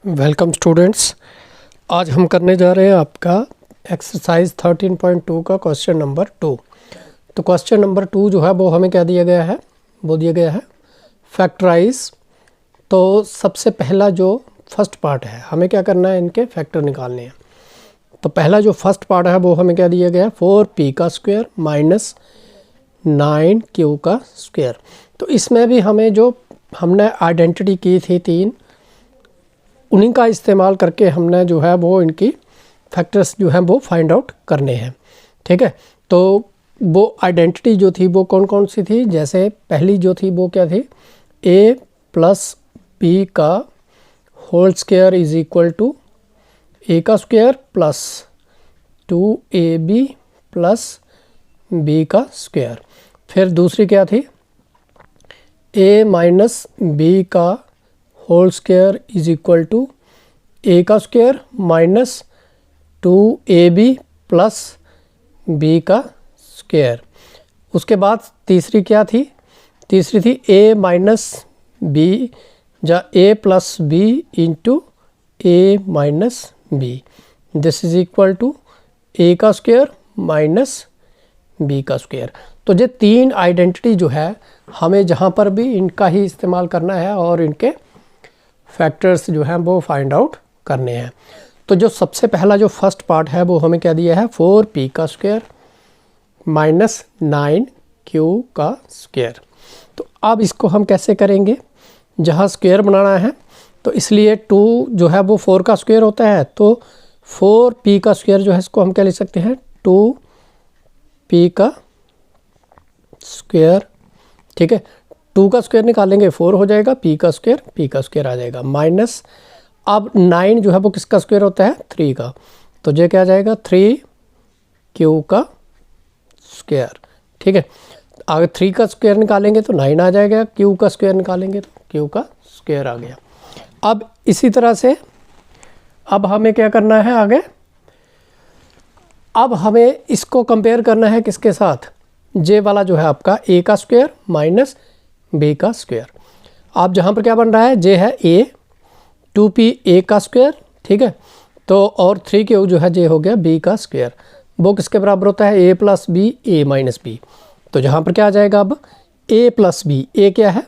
Welcome students. आज हम करने जा रहे हैं आपका एक्सरसाइज 13.2 का क्वेश्चन नंबर 2। तो क्वेश्चन नंबर 2 जो है वो हमें क्या दिया गया है, वो दिया गया है फैक्टराइज। तो सबसे पहला जो फर्स्ट पार्ट है, हमें क्या करना है, इनके फैक्टर निकालने हैं। तो पहला जो फर्स्ट पार्ट है वो हमें क्या दिया गया है, 4p का स्क्वायर माइनस 9q का स्क्वायर। तो इसमें भी हमें जो हमने आइडेंटिटी की थी 3, उन्हीं का इस्तेमाल करके हमने जो है वो इनकी फैक्टर्स जो हैं वो फाइंड आउट करने हैं। ठीक है, तो वो आइडेंटिटी जो थी वो कौन कौन सी थी, जैसे पहली जो थी वो क्या थी, a प्लस बी का whole square is equal to a का square plus 2ab plus b का स्क्वायर। फिर दूसरी क्या थी, a माइनस बी का whole square is equal to a का square minus 2ab plus b का स्क्वायर। उसके बाद तीसरी क्या थी, तीसरी थी a माइनस बी या a plus B into a minus b, this is equal to a का स्क्वायर माइनस b का स्क्वायर। तो ये 3 आइडेंटिटी जो है हमें जहाँ पर भी इनका ही इस्तेमाल करना है और इनके फैक्टर्स जो हैं वो फाइंड आउट करने हैं। तो जो सबसे पहला जो फर्स्ट पार्ट है वो हमें क्या दिया है, 4p का स्क्वायर माइनस 9q का स्क्वायर। तो अब इसको हम कैसे करेंगे, जहाँ स्क्वायर बनाना है तो इसलिए 2 जो है वो 4 का स्क्वायर होता है, तो 4p का स्क्वायर जो है इसको हम क्या लिख सकते हैं, 2p का स्क्वायर। ठीक है, 2 का स्क्वायर निकालेंगे 4 हो जाएगा, p का स्क्वायर आ जाएगा माइनस, अब 9 जो है वो किसका स्क्वायर होता है, 3 का, तो ये क्या आ जाएगा 3q का स्क्वायर। ठीक है, आगे 3 का स्क्वायर निकालेंगे तो 9 आ जाएगा, q का स्क्वायर निकालेंगे तो q का स्क्वायर आ गया। अब इसी तरह से अब हमें क्या करना है आगे, अब हमें इसको कंपेयर करना है किसके साथ, जे वाला जो है आपका a का स्क्वायर माइनस b का स्क्वायर। अब जहाँ पर क्या बन रहा है, जे है a, 2p a का स्क्वायर, ठीक है, तो और 3q जो है जे हो गया b का स्क्वायर। वो किसके बराबर होता है, a plus b a minus b। तो जहाँ पर क्या आ जाएगा अब, a प्लस बी, a क्या है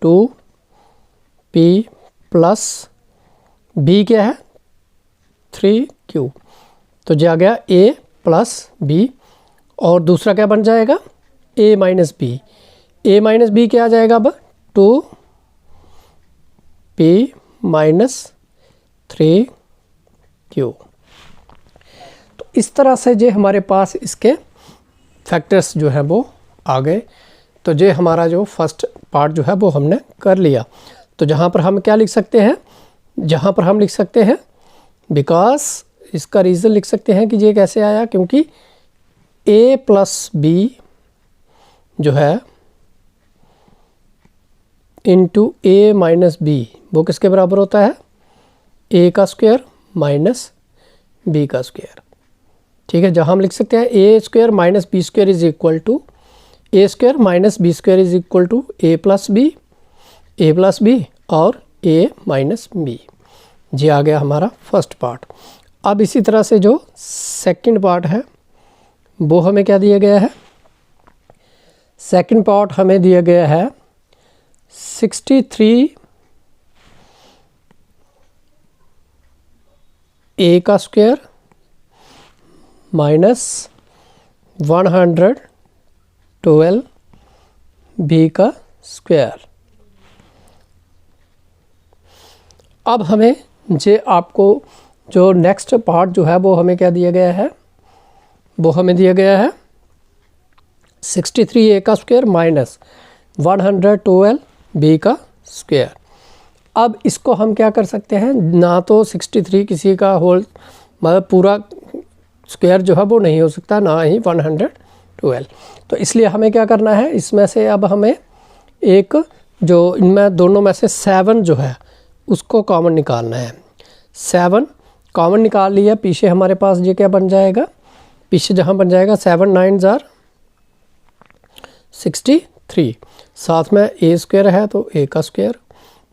2p प्लस b क्या है 3q, तो जो आ गया a प्लस b, और दूसरा क्या बन जाएगा a minus b, a minus b क्या आ जाएगा अब 2p माइनस 3q। तो इस तरह से जो हमारे पास इसके फैक्टर्स जो हैं वो आ गए। तो ये हमारा जो फर्स्ट पार्ट जो है वो हमने कर लिया। तो जहाँ पर हम क्या लिख सकते हैं, जहाँ पर हम लिख सकते हैं बिकॉज, इसका रीज़न लिख सकते हैं कि ये कैसे आया, क्योंकि a प्लस बी जो है इंटू a माइनस बी, वो किसके बराबर होता है, a का स्क्वायर माइनस b का स्क्वायर। ठीक है, जहाँ हम लिख सकते हैं a square minus B square is equal to a square minus B square is equal to a plus b और a माइनस बी। ये आ गया हमारा फर्स्ट पार्ट। अब इसी तरह से जो सेकंड पार्ट है वो हमें क्या दिया गया है, सेकंड पार्ट हमें दिया गया है 63 a का स्क्वायर माइनस 112 b का स्क्वायर। अब हमें जे आपको जो नेक्स्ट पार्ट जो है वो हमें क्या दिया गया है, वो हमें दिया गया है 63 a का स्क्वायर माइनस 112 b का स्क्वायर। अब इसको हम क्या कर सकते हैं, ना तो 63 किसी का होल मतलब पूरा स्क्वायर जो है वो नहीं हो सकता, ना ही 112। तो इसलिए हमें क्या करना है, इसमें से अब हमें एक जो इनमें दोनों में से 7 जो है उसको कॉमन निकालना है। 7 कॉमन निकाल लिया, पीछे हमारे पास ये क्या बन जाएगा, पीछे जहाँ बन जाएगा 7 9 जार 63, साथ में a स्क्वायर है तो a का स्क्वायर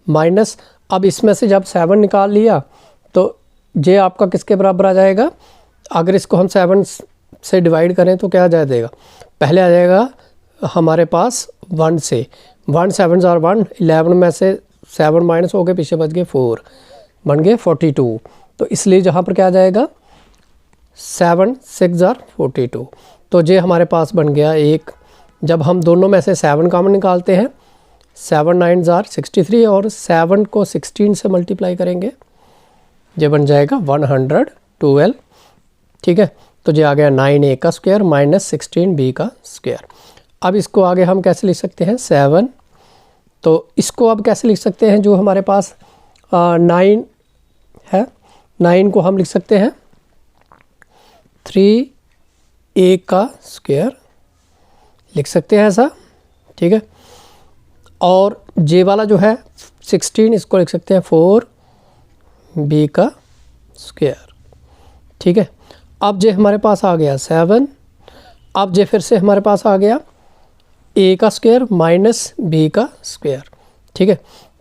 माइनस अब इसमें से जब 7 निकाल लिया तो ये आपका किसके बराबर आ जाएगा? अगर इसको हम 7 से डिवाइड करें तो क्या आ जाएगा? पहले आ जाएगा हमारे पास 1 से 1 7 जार 1, 11 में से 7 माइनस हो गए, पीछे बच गए 4, बन गए 42। तो इसलिए जहाँ पर क्या आ जाएगा? 7 6 जार 42। तो ये हमारे पास बन गया एक। जब हम दोनों में से 7 कॉमन निकालते हैं, 7 9 जार 63 और 7 को 16 से मल्टीप्लाई करेंगे, ये बन जाएगा 112। ठीक है, तो ये आ गया 9a का स्क्वायर माइनस 16b का स्क्वायर। अब इसको आगे हम कैसे लिख सकते हैं? 7। तो इसको अब कैसे लिख सकते हैं? जो हमारे पास 9 है, 9 को हम लिख सकते हैं 3a का स्क्वायर लिख सकते हैं ऐसा। ठीक है, और जे वाला जो है 16, इसको लिख सकते हैं 4b का स्क्वायर। ठीक है, अब जे हमारे पास आ गया 7। अब जे फिर से हमारे पास आ गया a का स्क्वायर माइनस b का स्क्वायर। ठीक है,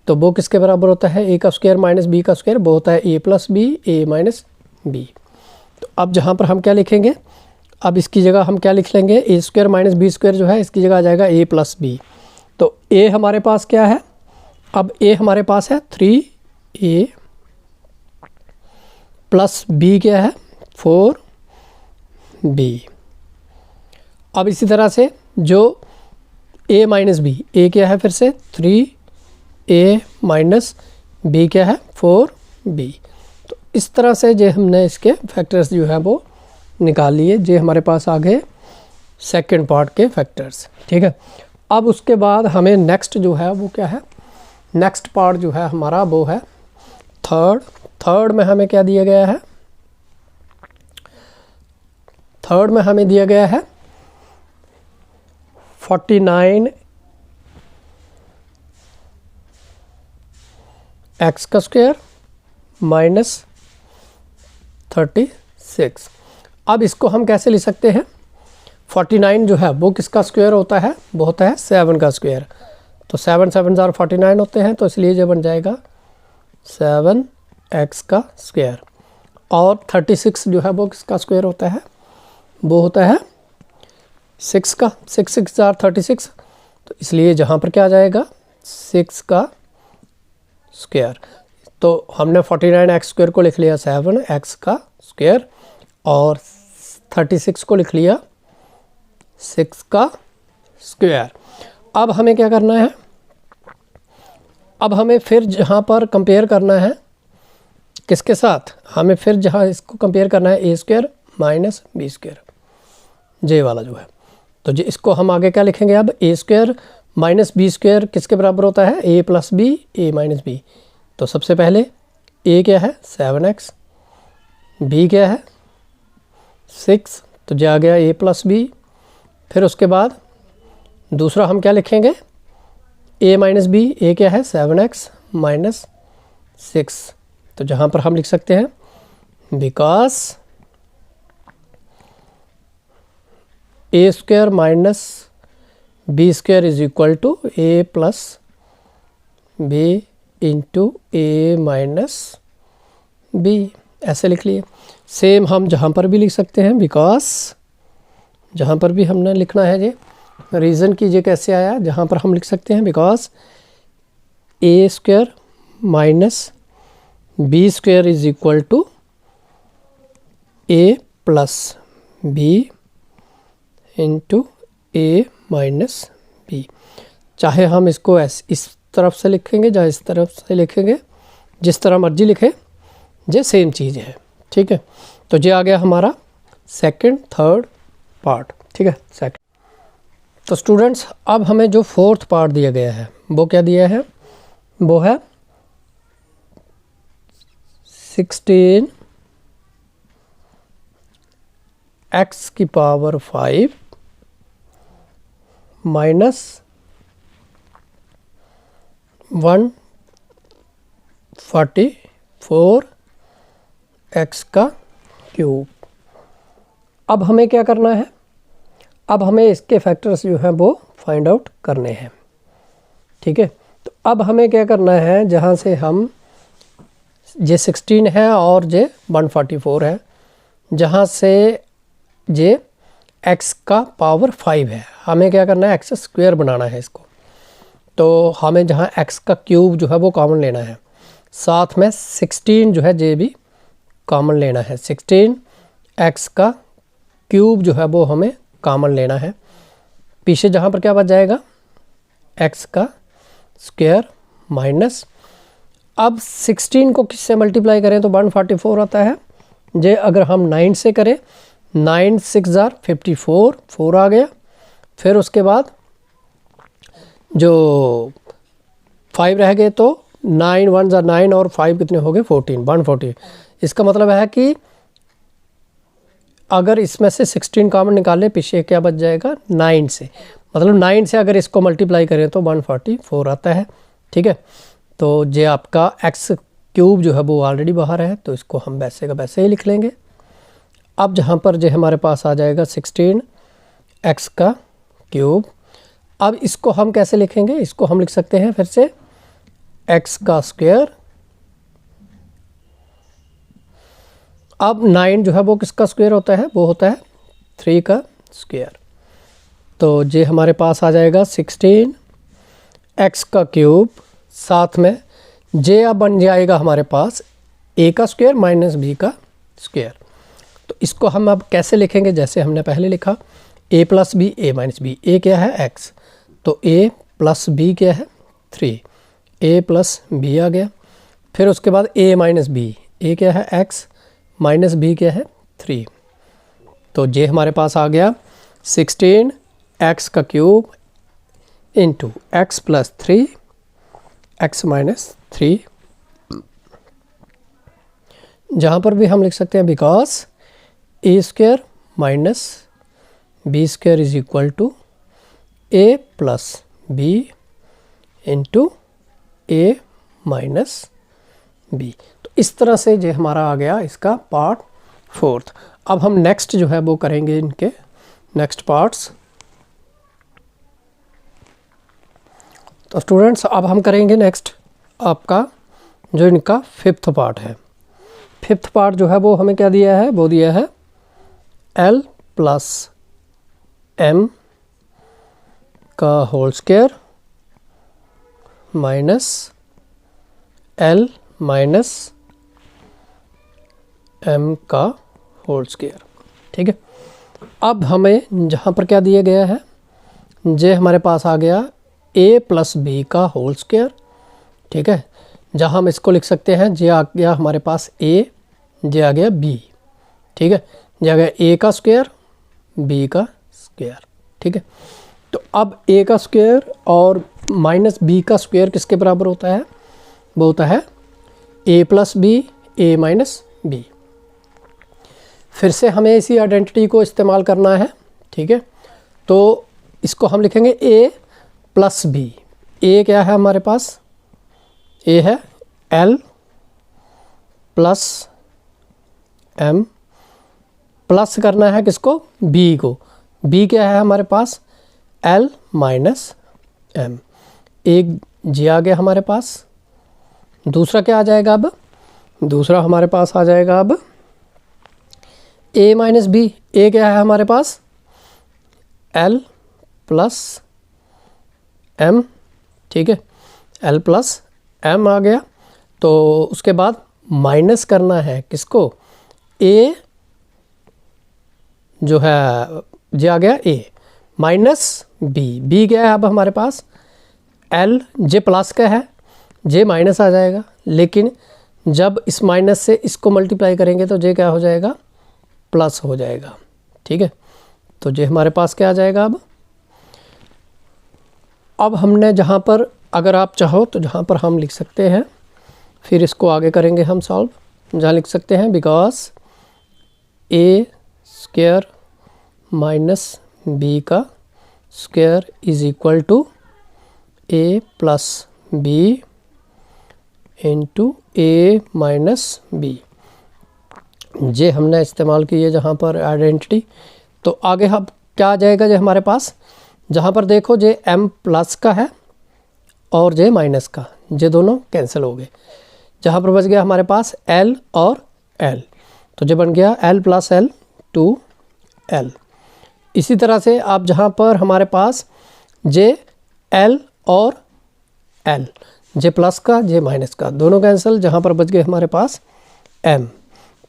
तो वो किसके बराबर होता है? a का स्क्वायर माइनस b का स्क्वायर, वो होता है a plus b, a minus b. तो अब जहाँ पर हम क्या लिखेंगे? अब इसकी जगह हम क्या लिख लेंगे? a square minus B square जो है इसकी जगह आ जाएगा a प्लस बी। तो a हमारे पास क्या है? अब a हमारे पास है 3a प्लस b क्या है? 4b। अब इसी तरह से जो a माइनस बी, a क्या है? फिर से 3a माइनस b क्या है? 4b। तो इस तरह से जो हमने इसके फैक्टर्स जो है वो निकाल लिए, जो हमारे पास आ गए सेकेंड पार्ट के फैक्टर्स। ठीक है, अब उसके बाद हमें नेक्स्ट जो है वो क्या है? नेक्स्ट पार्ट जो है हमारा वो है थर्ड में हमें क्या दिया गया है? थर्ड में हमें दिया गया है 49 x का स्क्वायर माइनस 36। अब इसको हम कैसे लिख सकते हैं? 49 जो है वो किसका स्क्वायर होता है? वो होता है 7 का स्क्वायर। तो 7 7 जार 49 होते हैं, तो इसलिए ये बन जाएगा 7x का स्क्वायर। और 36 जो है वो किसका स्क्वायर होता है? वो होता है 6 का। 6 6 जार 36, तो इसलिए जहाँ पर क्या आ जाएगा? 6 का स्क्वायर। तो हमने 49x स्क्वायर को लिख लिया 7x का स्क्वायर, और 36 को लिख लिया 6 का स्क्वायर। अब हमें क्या करना है? अब हमें फिर जहाँ पर कंपेयर करना है किसके साथ? हमें फिर जहाँ इसको कंपेयर करना है a square minus B square, जे वाला जो है। तो जी इसको हम आगे क्या लिखेंगे? अब a square minus B square किसके बराबर होता है? a plus b, a minus b. तो सबसे पहले a क्या है? 7x, b क्या है? 6, तो जो आ गया a प्लस बी। फिर उसके बाद दूसरा हम क्या लिखेंगे? a माइनस बी, a क्या है? 7x minus 6। तो जहाँ पर हम लिख सकते हैं because a square minus B square is equal to a plus B into a minus b, ऐसे लिख लिए। सेम हम जहाँ पर भी लिख सकते हैं बिकॉज, जहाँ पर भी हमने लिखना है ये रीज़न कीजिए कैसे आया, जहाँ पर हम लिख सकते हैं because a square minus B square is equal to a plus B into a minus b. चाहे हम इसको इस तरफ से लिखेंगे या इस तरफ से लिखेंगे, जिस तरह मर्जी लिखें, ये सेम चीज़ है। ठीक है, तो ये आ गया हमारा सेकंड थर्ड पार्ट। ठीक है, सेकंड। तो स्टूडेंट्स अब हमें जो फोर्थ पार्ट दिया गया है वो क्या दिया है? वो है 16 x की पावर 5 माइनस 144 x का क्यूब। अब हमें क्या करना है? अब हमें इसके फैक्टर्स जो हैं वो फाइंड आउट करने हैं। ठीक है, तो अब हमें क्या करना है, जहाँ से हम जे 16 है और जे 144 है, जहाँ से जे x का पावर 5 है, हमें क्या करना है, एक्स स्क्वायर बनाना है इसको। तो हमें जहाँ x का क्यूब जो है वो कॉमन लेना है, साथ में 16 जो है जे भी कॉमन लेना है। 16 x का क्यूब जो है वो हमें कॉमन लेना है। पीछे जहाँ पर क्या बच जाएगा, x का स्क्वायर माइनस, अब 16 को किससे मल्टीप्लाई करें तो 144 आता है। जे अगर हम 9 से करें, 9 6 जार 54, 4 आ गया। फिर उसके बाद जो 5 रह गए तो 9 1 जार 9 और 5 कितने हो गए 14, 140। इसका मतलब है कि अगर इसमें से 16 कॉमन निकाले, पीछे क्या बच जाएगा 9 से, मतलब 9 से अगर इसको मल्टीप्लाई करें तो 144 आता है। ठीक है, तो जे आपका एक्स क्यूब जो है वो ऑलरेडी बाहर है, तो इसको हम वैसे का वैसे ही लिख लेंगे। अब जहाँ पर जो हमारे पास आ जाएगा 16 एक्स का क्यूब। अब इसको हम कैसे लिखेंगे, इसको हम लिख सकते हैं फिर से एक्स का स्क्वायर। अब 9 जो है वो किसका स्क्वायर होता है, वो होता है 3 का स्क्वायर। तो जे हमारे पास आ जाएगा 16 एक्स का क्यूब, साथ में जे अब बन जाएगा हमारे पास ए का स्क्वायर माइनस बी का स्क्वायर। तो इसको हम अब कैसे लिखेंगे, जैसे हमने पहले लिखा ए plus B A minus B. ए क्या है एक्स, तो ए प्लस बी क्या है 3, ए प्लस बी आ गया। फिर उसके बाद ए माइनस बी, ए क्या है एक्स माइनस बी क्या है 3। तो जे हमारे पास आ गया 16 एक्स का cube into x plus 3 x minus 3। जहाँ पर भी हम लिख सकते हैं because A square minus B square is equal to A plus B into A minus b. तो इस तरह से जो हमारा आ गया इसका पार्ट 4। अब हम नेक्स्ट जो है वो करेंगे इनके नेक्स्ट पार्ट्स। तो स्टूडेंट्स अब हम करेंगे नेक्स्ट आपका जो इनका 5th पार्ट है। 5th पार्ट जो है वो हमें क्या दिया है, वो दिया है L प्लस M का whole square minus L minus M का होल स्क्वायर। ठीक है, अब हमें जहाँ पर क्या दिया गया है, जे हमारे पास आ गया a प्लस बी का होल स्क्वायर। ठीक है, जहाँ हम इसको लिख सकते हैं जे आ गया हमारे पास a, जे आ गया b। ठीक है, जे आ गया a का स्क्वायर b का स्क्वायर। ठीक है, तो अब a का स्क्वायर और माइनस b का स्क्वायर किसके बराबर होता है, वो होता है a plus b a minus b. फिर से हमें इसी आइडेंटिटी को इस्तेमाल करना है। ठीक है, तो इसको हम लिखेंगे a प्लस बी। ए क्या है हमारे पास, ए है L प्लस M, प्लस करना है किसको, B को। B क्या है हमारे पास L माइनस M। एक जी आ गया हमारे पास। दूसरा क्या आ जाएगा, अब दूसरा हमारे पास आ जाएगा अब A माइनस बी। ए क्या है हमारे पास L प्लस M। ठीक है, L प्लस M आ गया। तो उसके बाद माइनस करना है किसको, A जो है जे आ गया A माइनस B। B क्या है अब हमारे पास L, जे प्लस का है, जे माइनस आ जाएगा, लेकिन जब इस माइनस से इसको मल्टीप्लाई करेंगे तो जे क्या हो जाएगा, प्लस हो जाएगा। ठीक है, तो जे हमारे पास क्या आ जाएगा। अब हमने जहाँ पर, अगर आप चाहो तो जहाँ पर हम लिख सकते हैं, फिर इसको आगे करेंगे हम सॉल्व। जहाँ लिख सकते हैं because A square minus B का square is equal to A plus B into A minus B. ये हमने इस्तेमाल की है जहाँ पर आइडेंटिटी। तो आगे हम क्या आ जाएगा जो हमारे पास, जहाँ पर देखो जे M प्लस का है और जे माइनस का, जे दोनों कैंसिल हो गए। जहाँ पर बच गया हमारे पास एल और एल, तो जे बन गया एल प्लस एल 2l। इसी तरह से आप जहाँ पर हमारे पास जे एल और एल, जे प्लस का जे माइनस का दोनों कैंसिल, जहाँ पर बच गए हमारे पास एम।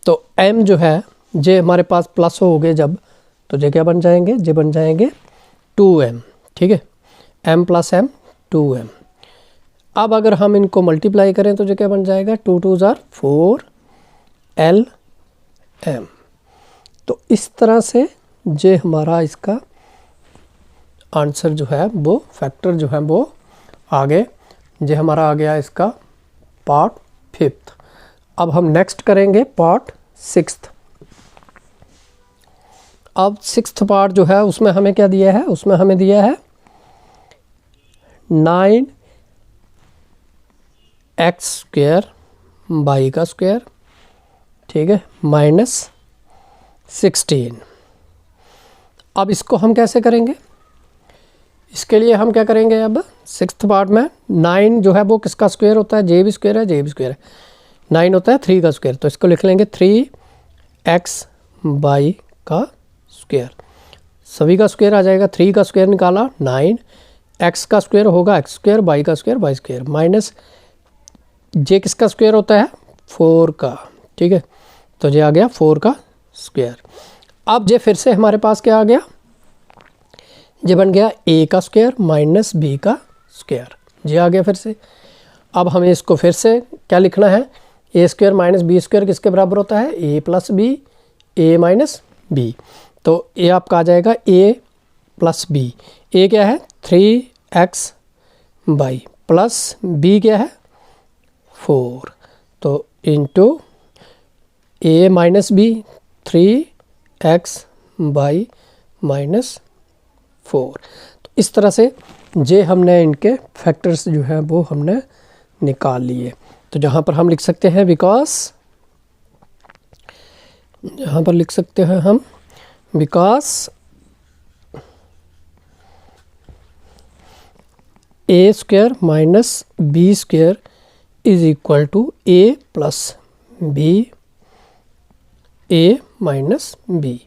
तो एम जो है जे हमारे पास प्लस हो गए जब, तो जे क्या बन जाएंगे, जे बन जाएंगे 2m। ठीक है, m प्लस m 2m। अब अगर हम इनको मल्टीप्लाई करें तो जो क्या बन जाएगा 2 2 ज़ार 4 LM। तो इस तरह से जे हमारा इसका आंसर जो है वो फैक्टर जो है वो आगे जे हमारा आ गया इसका पार्ट 5th। अब हम नेक्स्ट करेंगे पार्ट 6th। अब 6th पार्ट जो है उसमें हमें क्या दिया है, उसमें हमें दिया है 9x² y का स्क्वायर, ठीक है, माइनस 16। अब इसको हम कैसे करेंगे, इसके लिए हम क्या करेंगे, अब 6th पार्ट में 9 जो है वो किसका स्क्वायर होता है, जे भी स्क्वायर है, जे भी स्क्वायर है, 9 होता है 3 का स्क्वायर, तो इसको लिख लेंगे 3x y का स्क्वायर। सभी का स्क्वायर आ जाएगा, 3 का स्क्वायर निकाला 9, x का स्क्वायर होगा x स्क्वायर, y का स्क्वायर y स्क्वायर, माइनस जे किसका स्क्वायर होता है 4 का। ठीक है, तो जे आ गया 4 का स्क्वायर। अब जे फिर से हमारे पास क्या आ गया, जे बन गया a का स्क्वायर माइनस b का स्क्वायर, जे आ गया फिर से। अब हमें इसको फिर से क्या लिखना है, a square minus b square किसके बराबर होता है, a plus b, a minus b। तो a आपका आ जाएगा a प्लस b, a क्या है 3x y प्लस b क्या है 4, तो into a minus b 3x y minus 4। तो इस तरह से जे हमने इनके फैक्टर्स जो है वो हमने निकाल लिए। तो जहाँ पर हम लिख सकते हैं बिकॉज, यहाँ पर लिख सकते हैं हम because a square minus b square is equal to a plus b, a minus b।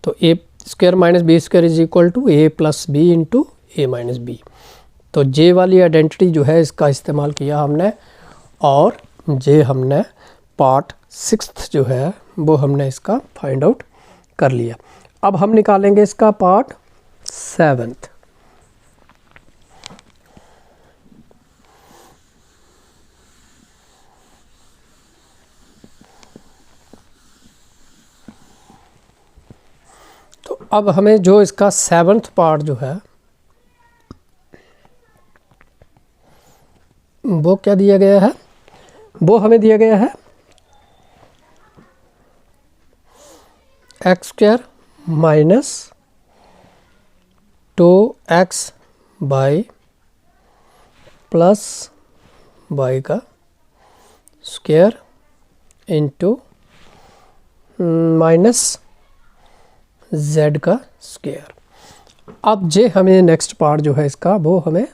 तो a square minus b square is equal to a plus b into a minus b। तो जे वाली identity जो है इसका इस्तेमाल किया हमने, और जे हमने पार्ट 6th जो है वो हमने इसका फाइंड आउट कर लिया। अब हम निकालेंगे इसका पार्ट 7th। तो अब हमें जो इसका 7th पार्ट जो है वो क्या दिया गया है, वो हमें दिया गया है x square minus 2x by plus y का स्क्वायर इंटू माइनस z का स्क्वायर। अब जे हमें नेक्स्ट पार्ट जो है इसका वो हमें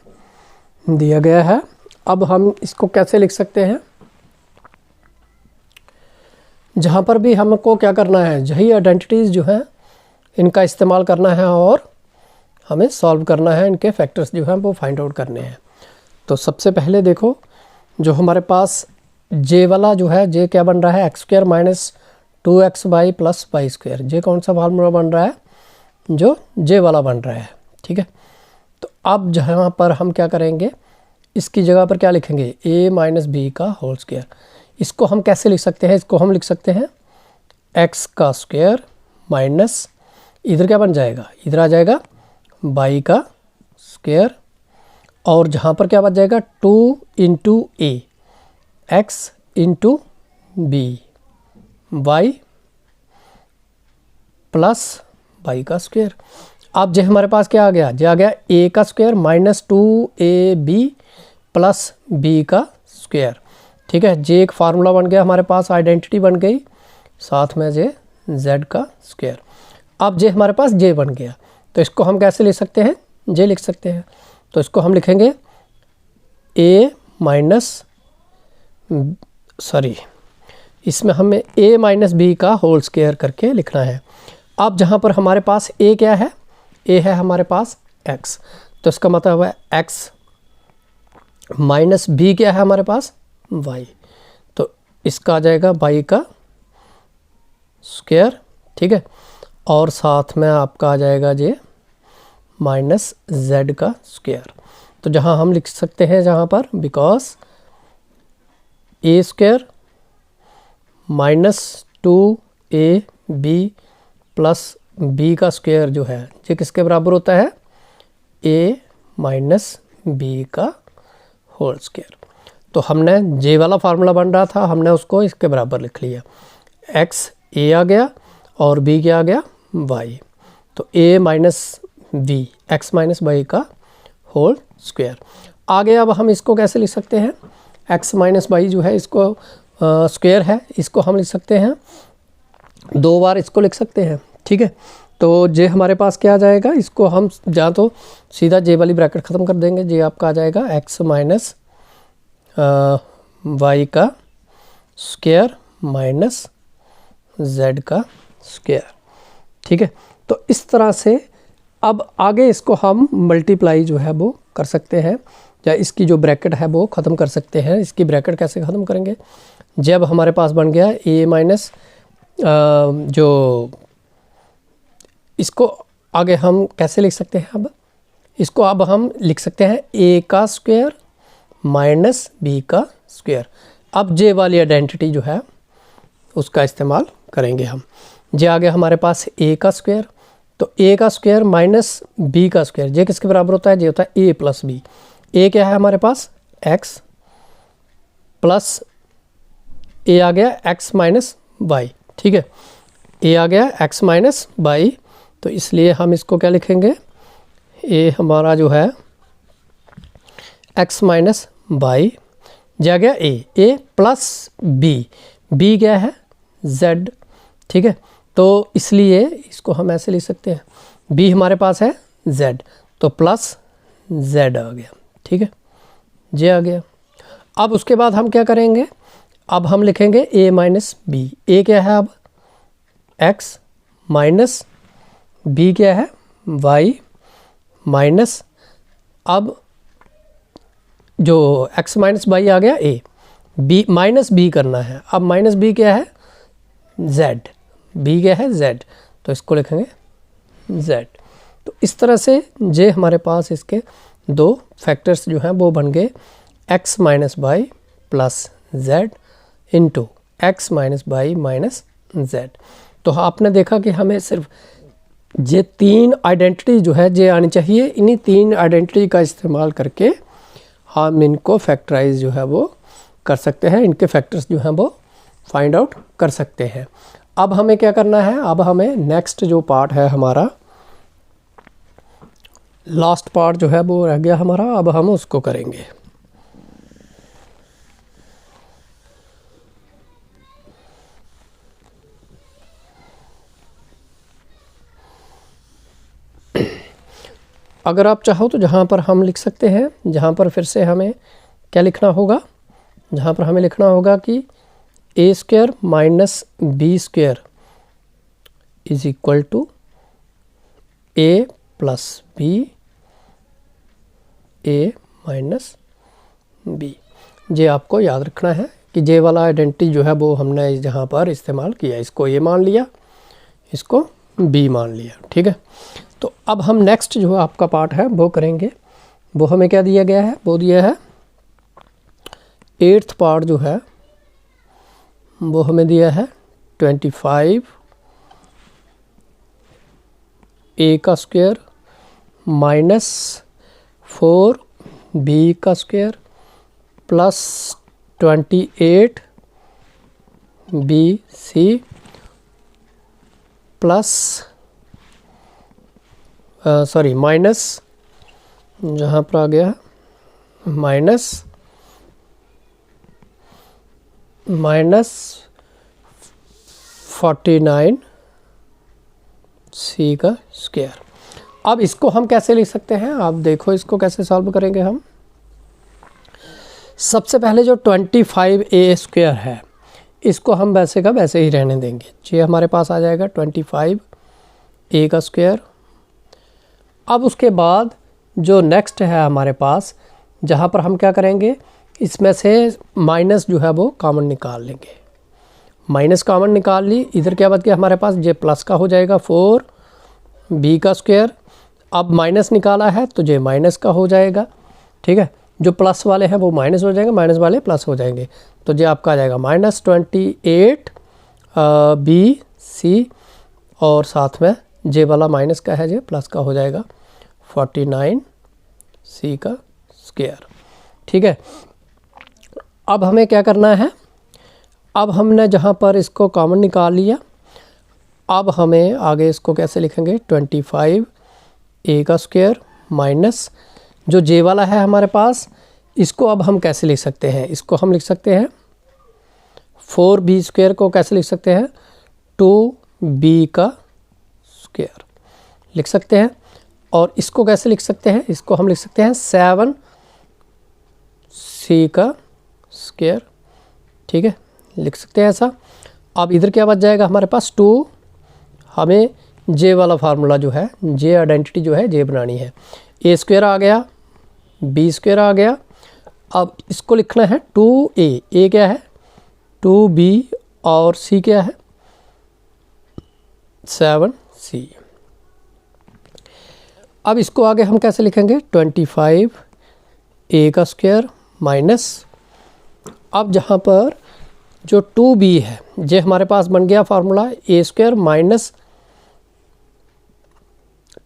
दिया गया है। अब हम इसको कैसे लिख सकते हैं, जहाँ पर भी हमको क्या करना है, यही आइडेंटिटीज़ जो हैं इनका इस्तेमाल करना है और हमें सॉल्व करना है, इनके फैक्टर्स जो हैं वो फाइंड आउट करने हैं। तो सबसे पहले देखो जो हमारे पास जे वाला जो है, जे क्या बन रहा है x square minus 2x by plus Y square, जे कौन सा फार्मूला बन रहा है, जो जे वाला बन रहा है। ठीक है, तो अब जहाँ पर हम क्या करेंगे, इसकी जगह पर क्या लिखेंगे, a माइनस बी का होल स्क्वायर। इसको हम कैसे लिख सकते हैं, इसको हम लिख सकते हैं x का स्क्वायर माइनस इधर क्या बन जाएगा, इधर आ जाएगा y का स्क्वायर, और जहाँ पर क्या बच जाएगा 2 into a x into b y plus y का स्क्वायर। अब जो हमारे पास क्या आ गया, जो आ गया a का square minus 2ab plus b का स्क्वायर। ठीक है, जे एक फार्मूला बन गया हमारे पास, आइडेंटिटी बन गई, साथ में जे z का स्क्वायर। अब जे हमारे पास जे बन गया, तो इसको हम कैसे लिख सकते हैं, जे लिख सकते हैं। तो इसको हम लिखेंगे ए माइनस इसमें हमें a माइनस बी का होल स्क्वायर करके लिखना है। अब जहाँ पर हमारे पास a क्या है, a है हमारे पास x, तो इसका मतलब है x माइनस b क्या है हमारे पास y, तो इसका आ जाएगा y का स्क्वायर, ठीक है, और साथ में आपका आ जाएगा जे माइनस z का स्क्वायर। तो जहाँ हम लिख सकते हैं जहाँ पर because a square minus 2ab plus b का स्क्वायर जो है ये किसके बराबर होता है, a माइनस b का होल स्क्वायर। तो हमने जे वाला फार्मूला बन रहा था, हमने उसको इसके बराबर लिख लिया, x a आ गया और b क्या आ गया y, तो a minus b x minus y का होल स्क्वायर। आगे अब हम इसको कैसे लिख सकते हैं, x माइनस y जो है इसको स्क्वायर है, इसको हम लिख सकते हैं 2 बार इसको लिख सकते हैं, ठीक है। तो जे हमारे पास क्या आ जाएगा, इसको हम या तो सीधा जे वाली ब्रैकेट ख़त्म कर देंगे, जे आपका आ जाएगा x माइनस y का स्क्वायर माइनस z का स्क्वायर, ठीक है। तो इस तरह से अब आगे इसको हम मल्टीप्लाई जो है वो कर सकते हैं, या इसकी जो ब्रैकेट है वो ख़त्म कर सकते हैं। इसकी ब्रैकेट कैसे ख़त्म करेंगे, जब हमारे पास बन गया a माइनस जो इसको आगे हम कैसे लिख सकते हैं, अब इसको अब हम लिख सकते हैं a का स्क्वायर माइनस b का स्क्वायर। अब जे वाली आइडेंटिटी जो है उसका इस्तेमाल करेंगे हम। जे आ गया हमारे पास a का स्क्वायर, तो a का स्क्वायर माइनस b का स्क्वायर, जे किसके बराबर होता है, जे होता है a प्लस b। a क्या है हमारे पास x प्लस a आ गया x माइनस y, ठीक है, a आ गया x माइनस y, तो इसलिए हम इसको क्या लिखेंगे, a हमारा जो है x माइनस y, जा गया a प्लस b क्या है z, ठीक है। तो इसलिए इसको हम ऐसे लिख सकते हैं, b हमारे पास है z, तो प्लस z आ गया, ठीक है, j आ गया। अब उसके बाद हम क्या करेंगे, अब हम लिखेंगे a माइनस b, a क्या है अब x माइनस b क्या है y माइनस, अब जो x माइनस y आ गया a, b माइनस b करना है, अब माइनस b क्या है z, b क्या है z, तो इसको लिखेंगे z। तो इस तरह से जे हमारे पास इसके 2 फैक्टर्स जो हैं वो बन गए x minus y plus z into x minus y minus z। तो आपने देखा कि हमें सिर्फ ये 3 आइडेंटिटी जो है जे आनी चाहिए, इन्हीं 3 आइडेंटिटी का इस्तेमाल करके हम इनको फैक्टराइज जो है वो कर सकते हैं, इनके फैक्टर्स जो हैं वो फाइंड आउट कर सकते हैं। अब हमें क्या करना है, अब हमें नेक्स्ट जो पार्ट है हमारा, लास्ट पार्ट जो है वो रह गया हमारा, अब हम उसको करेंगे। अगर आप चाहो तो जहाँ पर हम लिख सकते हैं, जहाँ पर फिर से हमें क्या लिखना होगा, जहाँ पर हमें लिखना होगा कि A square minus B square is equal to A plus B A minus B. ये आपको याद रखना है कि जे वाला आइडेंटिटी जो है वो हमने जहाँ पर इस्तेमाल किया, इसको ए मान लिया, इसको बी मान लिया, ठीक है। तो अब हम नेक्स्ट जो आपका पार्ट है वो करेंगे। वो हमें क्या दिया गया है, वो दिया है 8th पार्ट जो है वो हमें दिया है 25 ए का स्क्वायर माइनस 4 बी का square plus 28 b c plus minus, जहाँ पर आ गया माइनस 49 सी का स्क्वायर। अब इसको हम कैसे लिख सकते हैं, आप देखो इसको कैसे सॉल्व करेंगे हम। सबसे पहले जो 25a² है इसको हम वैसे का वैसे ही रहने देंगे। ये हमारे पास आ जाएगा 25a²। अब उसके बाद जो नेक्स्ट है हमारे पास, जहाँ पर हम क्या करेंगे, इसमें से माइनस जो है वो कॉमन निकाल लेंगे। माइनस कॉमन निकाल ली, इधर क्या बच गया हमारे पास, ये प्लस का हो जाएगा 4b²। अब माइनस निकाला है तो ये माइनस का हो जाएगा, ठीक है। जो प्लस वाले हैं वो माइनस हो जाएंगे, माइनस वाले प्लस हो जाएंगे, तो ये आपका आ जाएगा -28bc और साथ में जे वाला माइनस का है, ये प्लस का हो जाएगा 49c², ठीक है। अब हमें क्या करना है, अब हमने जहाँ पर इसको कॉमन निकाल लिया, अब हमें आगे इसको कैसे लिखेंगे, 25a² माइनस जो जे वाला है हमारे पास, इसको अब हम कैसे लिख सकते हैं, इसको हम लिख सकते हैं 4b² को कैसे लिख सकते हैं, 2b² लिख सकते हैं। और इसको कैसे लिख सकते हैं, इसको हम लिख सकते हैं 7c², ठीक है, लिख सकते हैं ऐसा। अब इधर क्या बच जाएगा हमारे पास 2, हमें जे वाला फार्मूला जो है, जे आइडेंटिटी जो है जे बनानी है। a² आ गया, b² आ गया। अब इसको लिखना है 2a, a क्या है 2b और c क्या है 7c। अब इसको आगे हम कैसे लिखेंगे, 25a² माइनस, अब जहाँ पर जो 2b है, ये हमारे पास बन गया फार्मूला a² माइनस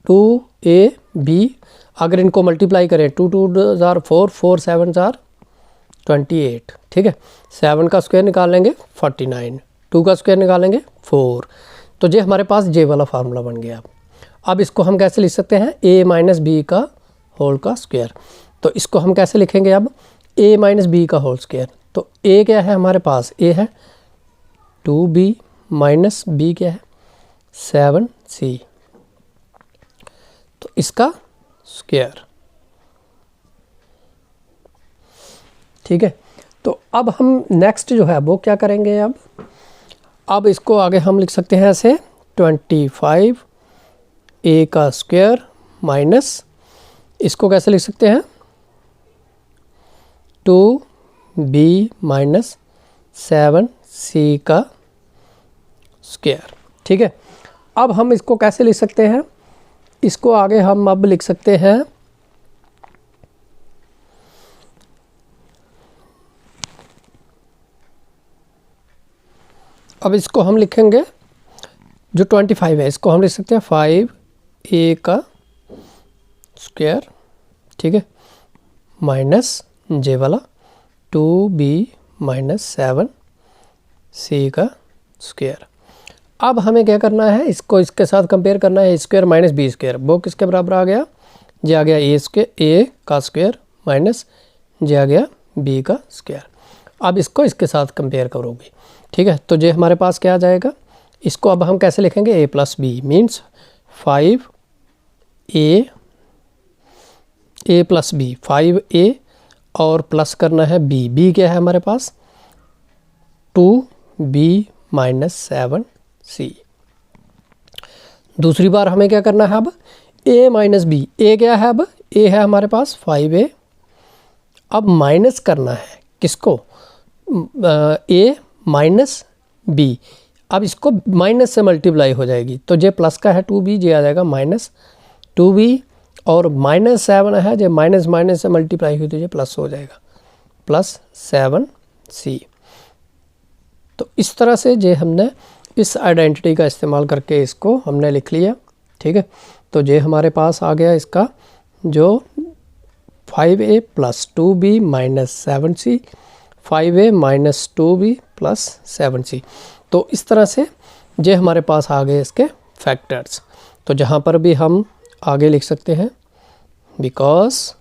2ab। अगर इनको मल्टीप्लाई करें 2 2 जार 4, 4 7 जार 28, ठीक है। 7 का स्क्वायर निकालेंगे 49, 2 का स्क्वायर निकालेंगे 4, तो ये हमारे पास जे वाला फार्मूला बन गया। अब इसको हम कैसे लिख सकते हैं, a माइनस बी का होल का स्क्वायर। तो इसको हम कैसे लिखेंगे अब, a माइनस बी का होल स्क्वायर। तो a क्या है हमारे पास, a है 2b माइनस b क्या है 7c, तो इसका स्क्वायर, ठीक है। तो अब हम नेक्स्ट जो है वो क्या करेंगे, अब इसको आगे हम लिख सकते हैं ऐसे 25a² माइनस, इसको कैसे लिख सकते हैं 2b माइनस 7c², ठीक है। अब हम इसको कैसे लिख सकते हैं, इसको आगे हम अब लिख सकते हैं अब इसको हम लिखेंगे जो 25 है, इसको हम लिख सकते हैं 5a², ठीक है, माइनस जे वाला 2b माइनस 7c²। अब हमें क्या करना है, इसको इसके साथ कंपेयर करना है, a² माइनस b², वो किसके बराबर आ गया, जे आ गया a का स्क्वायर माइनस जे आ गया b का स्क्वायर। अब इसको इसके साथ कंपेयर करोगे, ठीक है, तो ये हमारे पास क्या आ जाएगा, इसको अब हम कैसे लिखेंगे, a plus b means 5a plus b, 5a और प्लस करना है b क्या है हमारे पास 2b माइनस 7c। दूसरी बार हमें क्या करना है, अब a माइनस बी, a क्या है, अब a है हमारे पास 5a, अब माइनस करना है किसको, a माइनस बी। अब इसको माइनस से मल्टीप्लाई हो जाएगी, तो जे प्लस का है 2b, जे आ जाएगा माइनस 2b और माइनस 7 है, जे माइनस माइनस से मल्टीप्लाई हुई तो ये प्लस हो जाएगा प्लस 7c। तो इस तरह से जे हमने इस आइडेंटिटी का इस्तेमाल करके इसको हमने लिख लिया, ठीक है। तो ये हमारे पास आ गया इसका जो 5a plus 2b minus 7c, 5a minus 2b plus 7c। तो इस तरह से ये हमारे पास आ गए इसके फैक्टर्स। तो जहाँ पर भी हम आगे लिख सकते हैं because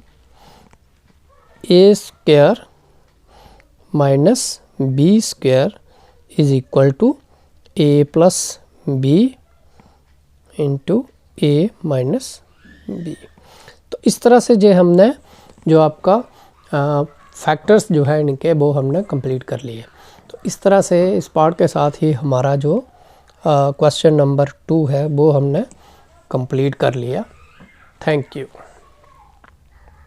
a² minus b² is equal to a plus B into a minus b. तो इस तरह से जो हमने जो आपका फैक्टर्स जो है इनके वो हमने कंप्लीट कर लिए। तो इस तरह से इस पार्ट के साथ ही हमारा जो क्वेश्चन नंबर 2 है वो हमने कंप्लीट कर लिया। Thank you.